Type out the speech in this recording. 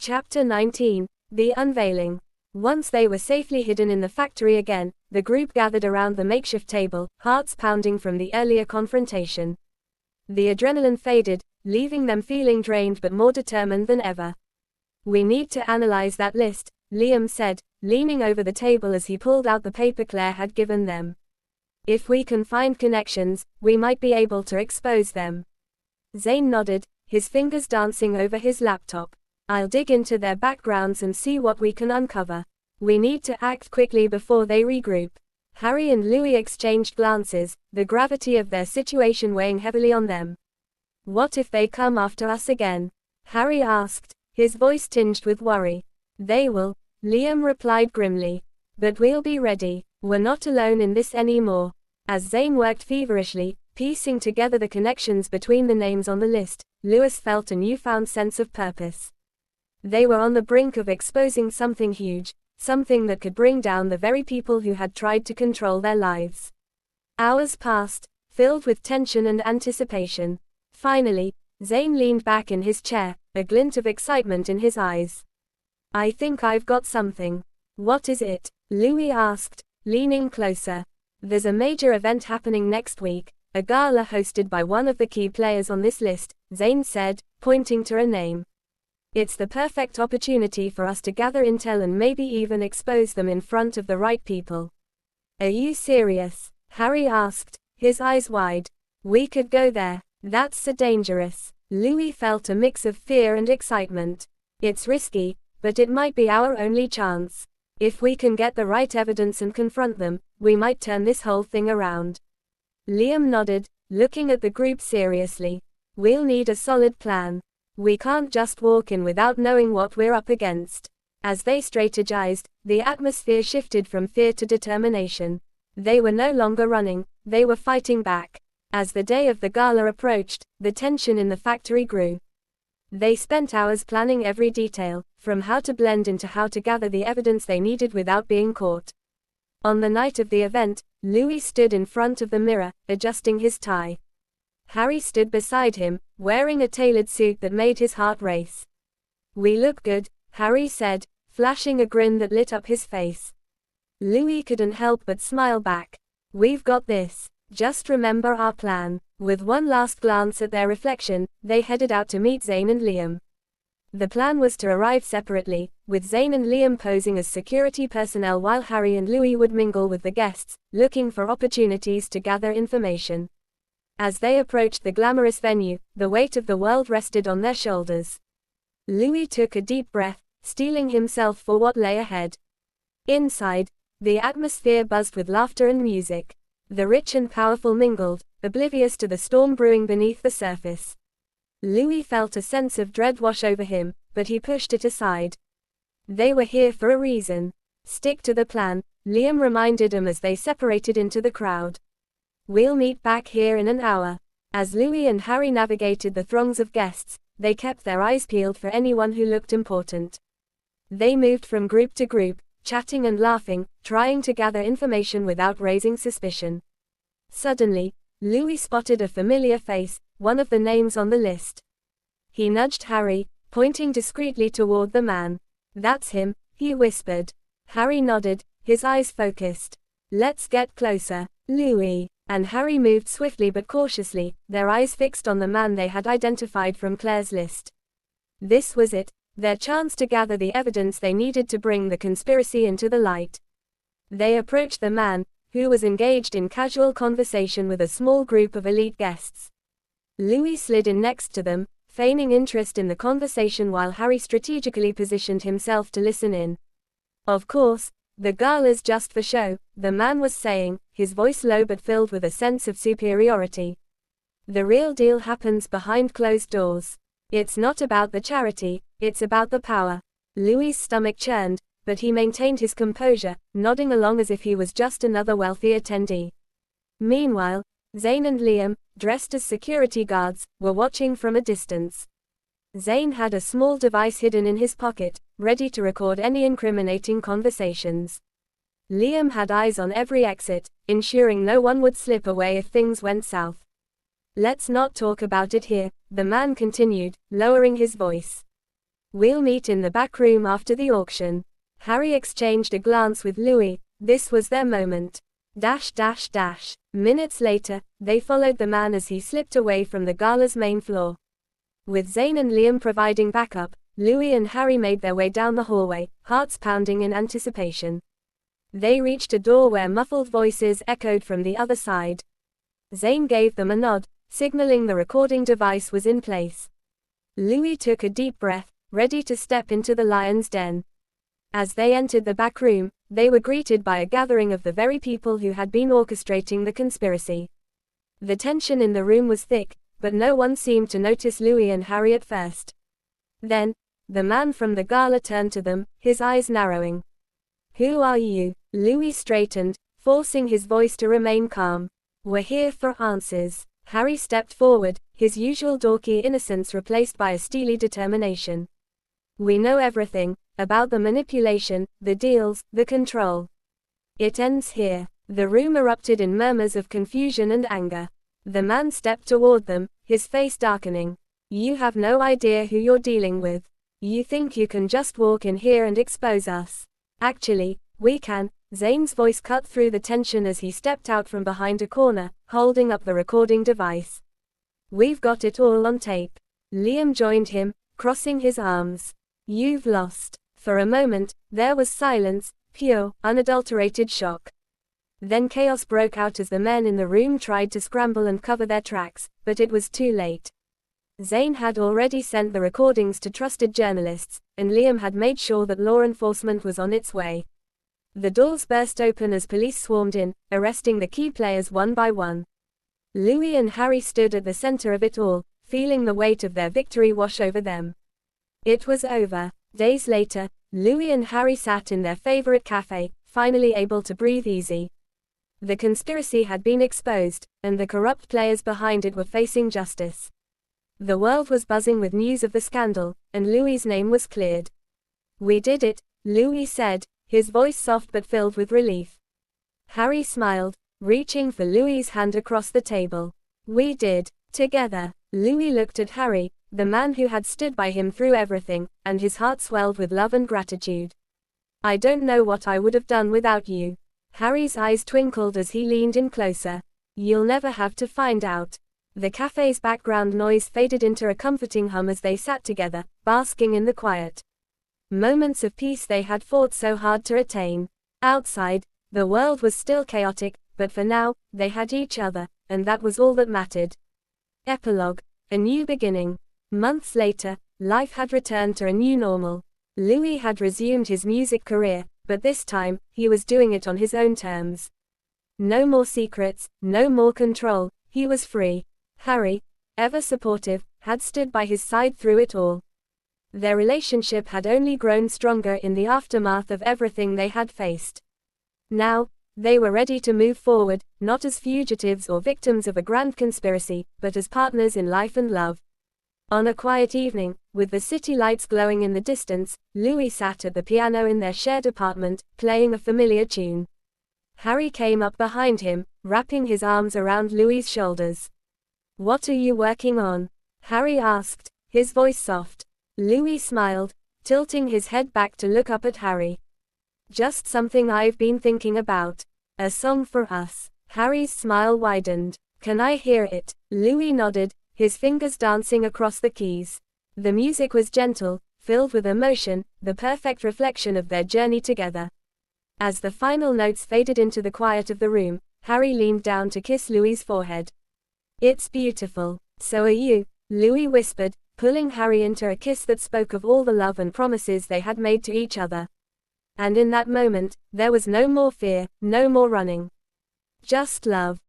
Chapter 19. The Unveiling. Once they were safely hidden in the factory again, the group gathered around the makeshift table, hearts pounding from the earlier confrontation. The adrenaline faded, leaving them feeling drained but more determined than ever. "We need to analyze that list," Liam said, leaning over the table as he pulled out the paper Claire had given them. "If we can find connections, we might be able to expose them." Zane nodded, his fingers dancing over his laptop. "I'll dig into their backgrounds and see what we can uncover. We need to act quickly before they regroup." Harry and Louis exchanged glances, the gravity of their situation weighing heavily on them. "What if they come after us again?" Harry asked, his voice tinged with worry. "They will," Liam replied grimly. "But we'll be ready. We're not alone in this anymore." As Zane worked feverishly, piecing together the connections between the names on the list, Louis felt a newfound sense of purpose. They were on the brink of exposing something huge, something that could bring down the very people who had tried to control their lives. Hours passed, filled with tension and anticipation. Finally, Zane leaned back in his chair, a glint of excitement in his eyes. "I think I've got something." "What is it?" Louis asked, leaning closer. "There's a major event happening next week, a gala hosted by one of the key players on this list," Zane said, pointing to a name. "It's the perfect opportunity for us to gather intel and maybe even expose them in front of the right people." "Are you serious?" Harry asked, his eyes wide. "We could go there. That's so dangerous." Louis felt a mix of fear and excitement. "It's risky, but it might be our only chance. If we can get the right evidence and confront them, we might turn this whole thing around." Liam nodded, looking at the group seriously. "We'll need a solid plan. We can't just walk in without knowing what we're up against." As they strategized, the atmosphere shifted from fear to determination. They were no longer running, they were fighting back. As the day of the gala approached, the tension in the factory grew. They spent hours planning every detail, from how to blend into how to gather the evidence they needed without being caught. On the night of the event, Louis stood in front of the mirror, adjusting his tie. Harry stood beside him, wearing a tailored suit that made his heart race. "We look good," Harry said, flashing a grin that lit up his face. Louis couldn't help but smile back. "We've got this. Just remember our plan." With one last glance at their reflection, they headed out to meet Zane and Liam. The plan was to arrive separately, with Zane and Liam posing as security personnel while Harry and Louis would mingle with the guests, looking for opportunities to gather information. As they approached the glamorous venue, the weight of the world rested on their shoulders. Louis took a deep breath, steeling himself for what lay ahead. Inside, the atmosphere buzzed with laughter and music. The rich and powerful mingled, oblivious to the storm brewing beneath the surface. Louis felt a sense of dread wash over him, but he pushed it aside. They were here for a reason. "Stick to the plan," Liam reminded him as they separated into the crowd. "We'll meet back here in an hour." As Louis and Harry navigated the throngs of guests, they kept their eyes peeled for anyone who looked important. They moved from group to group, chatting and laughing, trying to gather information without raising suspicion. Suddenly, Louis spotted a familiar face, one of the names on the list. He nudged Harry, pointing discreetly toward the man. "That's him," he whispered. Harry nodded, his eyes focused. "Let's get closer, Louis." And Harry moved swiftly but cautiously, their eyes fixed on the man they had identified from Claire's list. This was it, their chance to gather the evidence they needed to bring the conspiracy into the light. They approached the man, who was engaged in casual conversation with a small group of elite guests. Louis slid in next to them, feigning interest in the conversation while Harry strategically positioned himself to listen in. "Of course, the gala's just for show," the man was saying, his voice low but filled with a sense of superiority. "The real deal happens behind closed doors. It's not about the charity, it's about the power." Louis' stomach churned, but he maintained his composure, nodding along as if he was just another wealthy attendee. Meanwhile, Zane and Liam, dressed as security guards, were watching from a distance. Zane had a small device hidden in his pocket, ready to record any incriminating conversations. Liam had eyes on every exit, ensuring no one would slip away if things went south. "Let's not talk about it here," the man continued, lowering his voice. We'll meet in the back room after the auction. Harry exchanged a glance with Louis. This was their moment. Minutes later, they followed the man as he slipped away from the gala's main floor. With Zayn and Liam providing backup, Louis and Harry made their way down the hallway, hearts pounding in anticipation. They reached a door where muffled voices echoed from the other side. Zayn gave them a nod, signaling the recording device was in place. Louis took a deep breath, ready to step into the lion's den. As they entered the back room, they were greeted by a gathering of the very people who had been orchestrating the conspiracy. The tension in the room was thick, but no one seemed to notice Louis and Harry at first. Then, the man from the gala turned to them, his eyes narrowing. "Who are you?" Louis straightened, forcing his voice to remain calm. "We're here for answers." Harry stepped forward, his usual dorky innocence replaced by a steely determination. "We know everything, about the manipulation, the deals, the control. It ends here." The room erupted in murmurs of confusion and anger. The man stepped toward them, his face darkening. "You have no idea who you're dealing with. You think you can just walk in here and expose us. Actually, we can." Zayn's voice cut through the tension as he stepped out from behind a corner, holding up the recording device. "We've got it all on tape." Liam joined him, crossing his arms. "You've lost." For a moment, there was silence, pure, unadulterated shock. Then chaos broke out as the men in the room tried to scramble and cover their tracks, but it was too late. Zayn had already sent the recordings to trusted journalists, and Liam had made sure that law enforcement was on its way. The doors burst open as police swarmed in, arresting the key players one by one. Louis and Harry stood at the center of it all, feeling the weight of their victory wash over them. It was over. Days later, Louis and Harry sat in their favorite cafe, finally able to breathe easy. The conspiracy had been exposed, and the corrupt players behind it were facing justice. The world was buzzing with news of the scandal, and Louis's name was cleared. "We did it," Louis said, his voice soft but filled with relief. Harry smiled, reaching for Louis's hand across the table. "We did, together." Louis looked at Harry, the man who had stood by him through everything, and his heart swelled with love and gratitude. "I don't know what I would have done without you." Harry's eyes twinkled as he leaned in closer. "You'll never have to find out." The cafe's background noise faded into a comforting hum as they sat together, basking in the quiet. Moments of peace they had fought so hard to attain. Outside, the world was still chaotic, but for now, they had each other, and that was all that mattered. Epilogue. A new beginning. Months later, life had returned to a new normal. Louis had resumed his music career, but this time, he was doing it on his own terms. No more secrets, no more control, he was free. Harry, ever supportive, had stood by his side through it all. Their relationship had only grown stronger in the aftermath of everything they had faced. Now, they were ready to move forward, not as fugitives or victims of a grand conspiracy, but as partners in life and love. On a quiet evening, with the city lights glowing in the distance, Louis sat at the piano in their shared apartment, playing a familiar tune. Harry came up behind him, wrapping his arms around Louis's shoulders. "What are you working on?" Harry asked, his voice soft. Louis smiled, tilting his head back to look up at Harry. "Just something I've been thinking about. A song for us." Harry's smile widened. "Can I hear it?" Louis nodded, his fingers dancing across the keys. The music was gentle, filled with emotion, the perfect reflection of their journey together. As the final notes faded into the quiet of the room, Harry leaned down to kiss Louis's forehead. "It's beautiful. So are you," Louis whispered, pulling Harry into a kiss that spoke of all the love and promises they had made to each other. And in that moment, there was no more fear, no more running. Just love.